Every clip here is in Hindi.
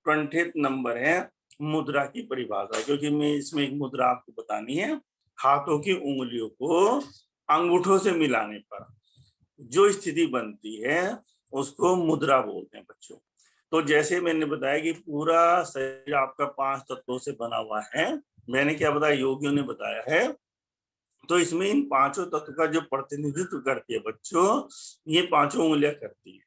20th नंबर है मुद्रा की परिभाषा, क्योंकि मैं इसमें एक मुद्रा आपको बतानी है। हाथों की उंगलियों को अंगूठों से मिलाने पर जो स्थिति बनती है उसको मुद्रा बोलते हैं बच्चों। तो जैसे मैंने बताया कि पूरा शरीर आपका 5 तत्वों से बना हुआ है, मैंने क्या बताया, योगियों ने बताया है। तो इसमें इन 5 तत्व का जो प्रतिनिधित्व करती है बच्चों, ये 5 उंगलियां करती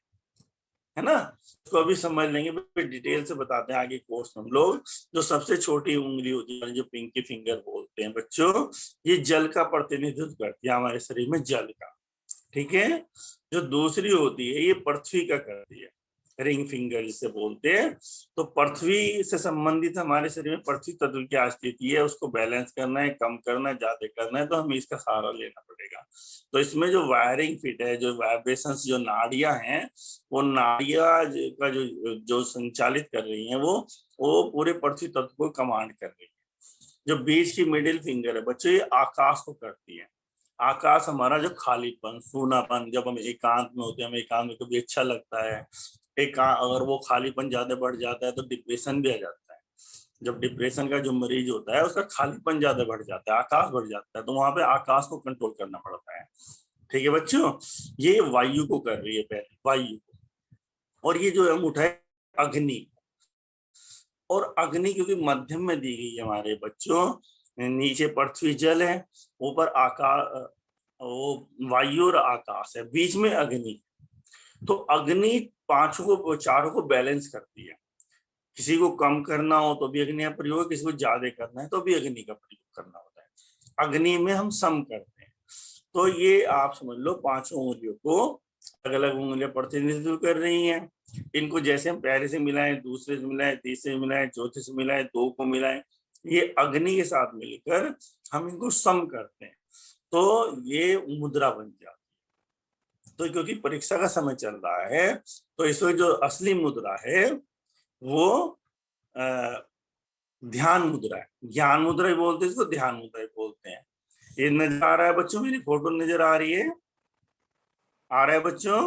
है ना। इसको अभी समझ लेंगे, डिटेल से बताते हैं आगे कोर्स में हम लोग। जो सबसे छोटी उंगली होती है जो पिंकी फिंगर बोलते हैं बच्चों, ये जल का प्रतिनिधित्व करती है हमारे शरीर में, जल का। ठीक है। जो दूसरी होती है ये पृथ्वी का करती है, रिंग फिंगर जिसे बोलते हैं। तो पृथ्वी से संबंधित हमारे शरीर में पृथ्वी तत्व की स्थिति है, उसको बैलेंस करना है, कम करना है, ज्यादा करना है, तो हमें इसका सहारा लेना पड़ेगा। तो इसमें जो वायरिंग फिट है, जो वाइब्रेशंस, जो नाड़ियां हैं, वो नाड़ियां का जो संचालित कर रही हैं, वो पूरे पृथ्वी तत्व को कमांड कर रही है। जो बीच की मिडिल फिंगर है बच्चों, ये आकाश को करती है। आकाश हमारा जो खालीपन, सूनापन, जब हम एकांत में होते हैं, हमें एकांत में कभी अच्छा लगता है, अगर वो खालीपन ज्यादा बढ़ जाता है तो डिप्रेशन भी आ जाता है। जब डिप्रेशन का जो मरीज होता है उसका खालीपन ज्यादा बढ़ जाता है, आकाश बढ़ जाता है, तो वहां पे आकाश को कंट्रोल करना पड़ता है। ठीक है बच्चों, ये वायु को कर रही है पहले, वायु। और ये जो अंगूठा है अग्नि, और अग्नि क्योंकि मध्यम में दी गई है हमारे बच्चों, नीचे पृथ्वी जल है, ऊपर आकाश, वो वायु और आकाश है, बीच में अग्नि। तो अग्नि 5 को, 4 को बैलेंस करती है। किसी को कम करना हो तो भी अग्नि का प्रयोग है, किसी को ज्यादा करना है तो भी अग्नि का प्रयोग करना होता है। अग्नि में हम सम करते हैं। तो ये आप समझ लो 5 उंगलियों को अलग अलग उंगलियां प्रतिनिधित्व कर रही हैं। इनको जैसे हम पहले से मिलाएं, दूसरे से मिलाएं, तीसरे से मिलाएं, चौथे से मिलाएं, 2 को मिलाएं, ये अग्नि के साथ मिलकर हम इनको सम करते हैं, तो ये मुद्रा बन जाती है। तो क्योंकि परीक्षा का समय चल रहा है, तो इसमें जो असली मुद्रा है वो ध्यान मुद्रा है। ज्ञान मुद्रा ही बोलते हैं इसको, ध्यान मुद्रा ही बोलते हैं। ये नजर आ रहा है बच्चों, मेरी फोटो नजर आ रही है, आ रहा है बच्चों?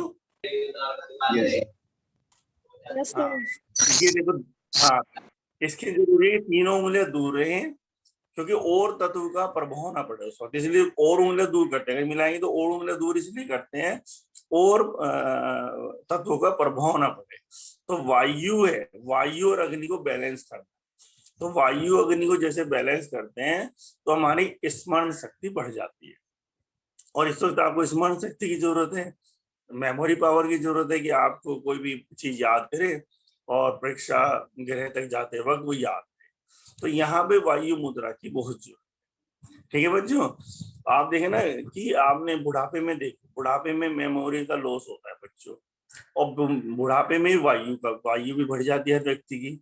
हाँ, ये देखो। हाँ, इसकी जरूरी है 3 उंगलियां दूर रहे, क्योंकि और तत्व का प्रभाव ना पड़े उस वक्त, इसलिए और उंगलियां दूर करते हैं। मिलाएंगे तो और उंगलियां दूर इसलिए करते हैं, और तत्वों का प्रभाव ना पड़े। तो वायु है, वायु और अग्नि को बैलेंस करना। तो वायु अग्नि को जैसे बैलेंस करते हैं तो हमारी स्मरण शक्ति बढ़ जाती है। और इस वक्त आपको स्मरण शक्ति की जरूरत है, मेमोरी पावर की जरूरत है, कि आपको कोई भी चीज याद करे और परीक्षा गृह तक जाते वक्त वो याद है। तो यहाँ पे वायु मुद्रा की बहुत जरूरत है। ठीक है बच्चों, आप देखें ना कि आपने बुढ़ापे में देखो, बुढ़ापे में मेमोरी का लॉस होता है बच्चों, और बुढ़ापे में वायु भी बढ़ जाती है व्यक्ति की।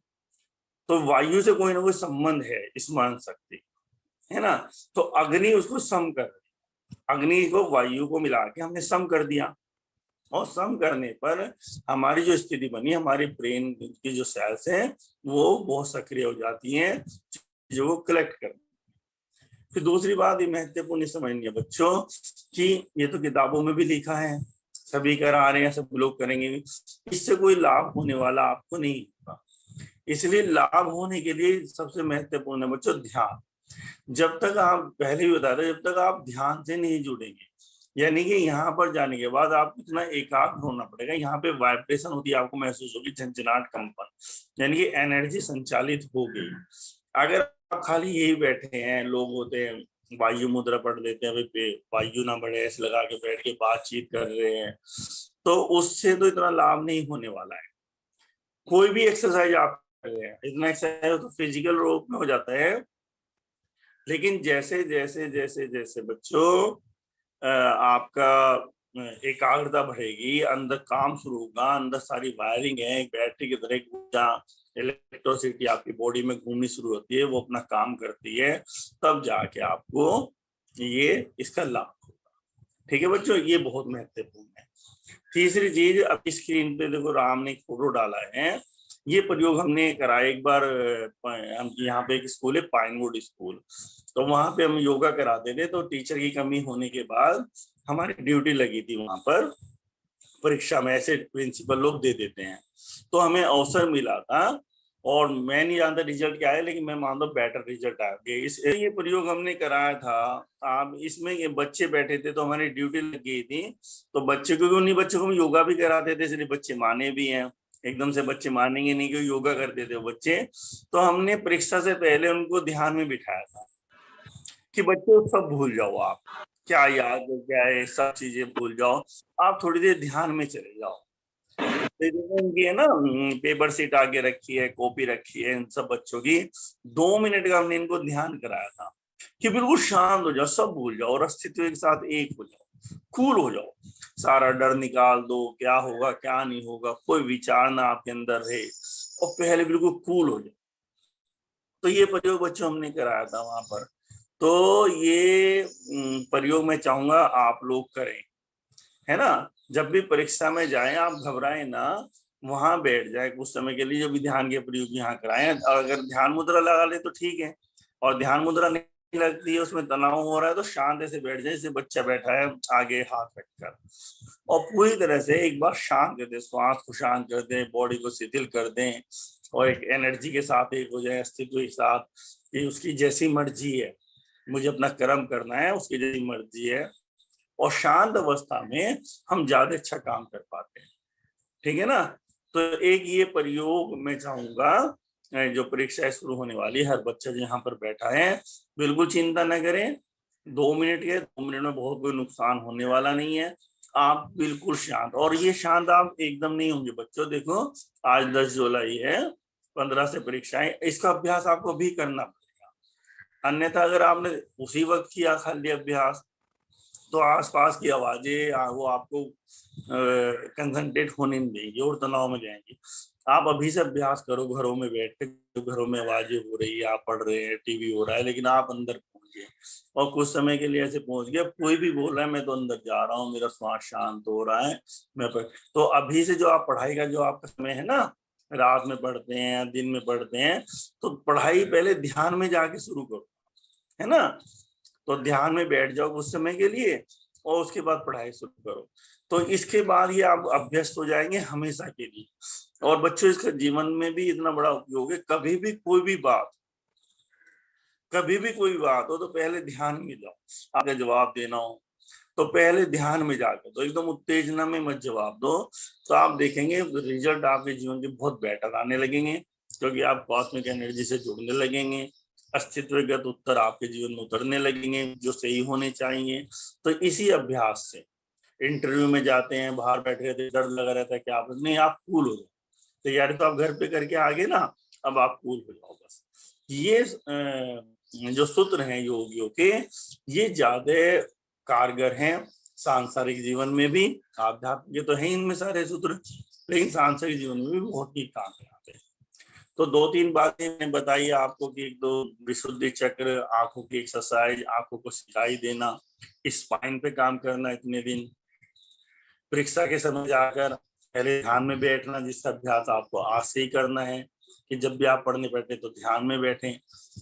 तो वायु से कोई ना कोई संबंध है स्मरण शक्ति, है ना। तो अग्नि उसको सम कर, अग्नि को वायु को मिला के हमने सम कर दिया, और सम करने पर हमारी जो स्थिति बनी, हमारे ब्रेन की जो सेल्स हैं वो बहुत सक्रिय हो जाती हैं, जो वो कलेक्ट कर। फिर दूसरी बात ये महत्वपूर्ण समझनी है बच्चों, कि ये तो किताबों में भी लिखा है, सभी करा रहे हैं, सब लोग करेंगे, इससे कोई लाभ होने वाला आपको नहीं होगा। इसलिए लाभ होने के लिए सबसे महत्वपूर्ण है बच्चों ध्यान। जब तक आप, पहले भी बता रहे, जब तक आप ध्यान से नहीं जुड़ेंगे, यानी कि यहाँ पर जाने के बाद आपको इतना एकाग्र होना पड़ेगा। यहाँ पे वाइब्रेशन होती है, आपको महसूस होगी झंझनाहट, कंपन, यानी कि एनर्जी संचालित हो गई। अगर आप खाली यही बैठे हैं, लोग होते हैं वायु मुद्रा पढ़ लेते हैं, वायु ना बढ़े ऐसे लगा के बैठ के बातचीत कर रहे हैं, तो उससे तो इतना लाभ नहीं होने वाला है। कोई भी एक्सरसाइज आप कर रहे हैं, इतना एक्सरसाइज तो फिजिकल रूप में हो जाता है, लेकिन जैसे जैसे जैसे जैसे बच्चों आपका एकाग्रता बढ़ेगी, अंदर काम शुरू होगा, अंदर सारी वायरिंग है, एक बैटरी की तरह ऊर्जा, इलेक्ट्रिसिटी आपकी बॉडी में घूमनी शुरू होती है, वो अपना काम करती है, तब जाके आपको ये इसका लाभ होगा। ठीक है बच्चों, ये बहुत महत्वपूर्ण है। तीसरी चीज, अब स्क्रीन पे देखो राम ने एक फोटो डाला है, ये प्रयोग हमने करा एक बार। हम यहाँ पे एक स्कूल है पाइनवुड स्कूल, तो वहां पे हम योगा कराते थे, तो टीचर की कमी होने के बाद हमारी ड्यूटी लगी थी वहां पर, परीक्षा में ऐसे प्रिंसिपल लोग दे देते हैं, तो हमें अवसर मिला था, और मैं नहीं जानता रिजल्ट क्या है, लेकिन मैं मानता हूँ बेटर रिजल्ट आएंगे। इस ये प्रयोग हमने कराया था। आप इसमें ये बच्चे बैठे थे तो हमारी ड्यूटी लग गई थी, तो बच्चे को, उन्हीं बच्चों को हम योगा भी कराते थे, इसलिए बच्चे माने भी हैं। एकदम से बच्चे मानेंगे नहीं कि योगा करते थे वो बच्चे। तो हमने परीक्षा से पहले उनको ध्यान में बिठाया था कि बच्चों सब भूल जाओ, आप क्या याद है क्या है, सब चीजें भूल जाओ, आप थोड़ी देर ध्यान में चले जाओ। तो उनकी है ना, पेपर सीट आगे रखी है, कॉपी रखी है इन सब बच्चों की। 2 मिनट का हमने इनको ध्यान कराया था कि बिल्कुल शांत हो जाओ, सब भूल जाओ और अस्तित्व के साथ एक हो जाओ, कूल हो जाओ, सारा डर निकाल दो, क्या होगा क्या नहीं होगा, कोई विचार ना आपके अंदर रहे, और पहले बिल्कुल कूल हो जाओ। तो ये प्रयोग बच्चों हमने कराया था वहां पर। तो ये प्रयोग मैं चाहूंगा आप लोग करें, है ना। जब भी परीक्षा में जाएं आप घबराएं ना, वहां बैठ जाए कुछ समय के लिए, जो भी ध्यान के प्रयोग यहाँ कराएं। अगर ध्यान मुद्रा लगा ले तो ठीक है, और ध्यान मुद्रा नहीं लगती है, उसमें तनाव हो रहा है, तो शांत से बैठ जाए, जैसे बच्चा बैठा है आगे हाथ रखकर, और पूरी तरह से एक बार शांत कर दें, श्वास को शांत कर दें, बॉडी को शिथिल कर दें, और एक एनर्जी के साथ एक हो जाए, अस्तित्व के साथ, कि उसकी जैसी मर्जी है, मुझे अपना कर्म करना है, उसकी जैसी मर्जी है। और शांत अवस्था में हम ज्यादा अच्छा काम कर पाते हैं, ठीक है ना। तो एक ये प्रयोग मैं चाहूंगा, जो परीक्षा शुरू होने वाली है, हर बच्चा जो यहाँ पर बैठा है बिल्कुल चिंता न करें। 2 मिनट के, 2 मिनट में बहुत कोई नुकसान होने वाला नहीं है। आप बिल्कुल शांत, और ये शांत आप एकदम नहीं होंगे बच्चों, देखो आज 10 जुलाई है, 15 से परीक्षाएं, इसका अभ्यास आपको भी करना पड़ेगा। अन्यथा अगर आपने उसी वक्त किया खाली अभ्यास, तो आसपास की आवाजें वो आपको कंसंट्रेट होने नहीं देंगी और तनाव में जाएंगी। आप अभी से अभ्यास करो घरों में बैठ के, घरों में आवाजें हो रही है, आप पढ़ रहे हैं, टीवी हो रहा है, लेकिन आप अंदर पहुंच गए, और कुछ समय के लिए ऐसे पहुंच गए, कोई भी बोल रहा है मैं तो अंदर जा रहा हूँ, मेरा श्वास शांत हो रहा है, मैं पढ़। तो अभी से जो आप पढ़ाई का जो आपका समय है ना, रात में पढ़ते हैं दिन में पढ़ते हैं, तो पढ़ाई पहले ध्यान में जाके शुरू करो, है ना। तो ध्यान में बैठ जाओ कुछ समय के लिए, और उसके बाद पढ़ाई शुरू करो। तो इसके बाद ये आप अभ्यस्त हो जाएंगे हमेशा के लिए। और बच्चों, इसका जीवन में भी इतना बड़ा उपयोग है, कभी भी कोई बात हो तो पहले ध्यान में जाओ, आगे जवाब देना हो तो पहले ध्यान में जाकर, तो एकदम उत्तेजना में मत जवाब दो। तो आप देखेंगे रिजल्ट आपके जीवन के बहुत बेटर आने लगेंगे, क्योंकि आप कॉस्मिक एनर्जी से जुड़ने लगेंगे, अस्तित्वगत उत्तर आपके जीवन में उतरने लगेंगे जो सही होने चाहिए। तो इसी अभ्यास से इंटरव्यू में जाते हैं, बाहर बैठे रहते, डर लगा रहता है, क्या आप नहीं, आप कूल हो जाओ। तैयारी तो आप घर पे करके आगे ना, अब आप कूल हो जाओ बस। ये जो सूत्र हैं योगियों के, ये ज्यादा कारगर हैं सांसारिक जीवन में भी। आध्यात्मिक तो है इनमें सारे सूत्र, लेकिन सांसारिक जीवन में भी बहुत ही काम आते हैं। तो 2-3 बातें मैंने बताई आपको कि एक तो विशुद्धि चक्र, आंखों की एक्सरसाइज, आंखों को सिखाई देना, स्पाइन पे काम करना इतने दिन, परीक्षा के समय जाकर पहले ध्यान में बैठना, जिसका अभ्यास आपको आज से ही करना है, कि जब भी आप पढ़ने बैठे तो ध्यान में बैठें,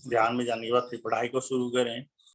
ध्यान में जाने के बाद फिर पढ़ाई को शुरू करें।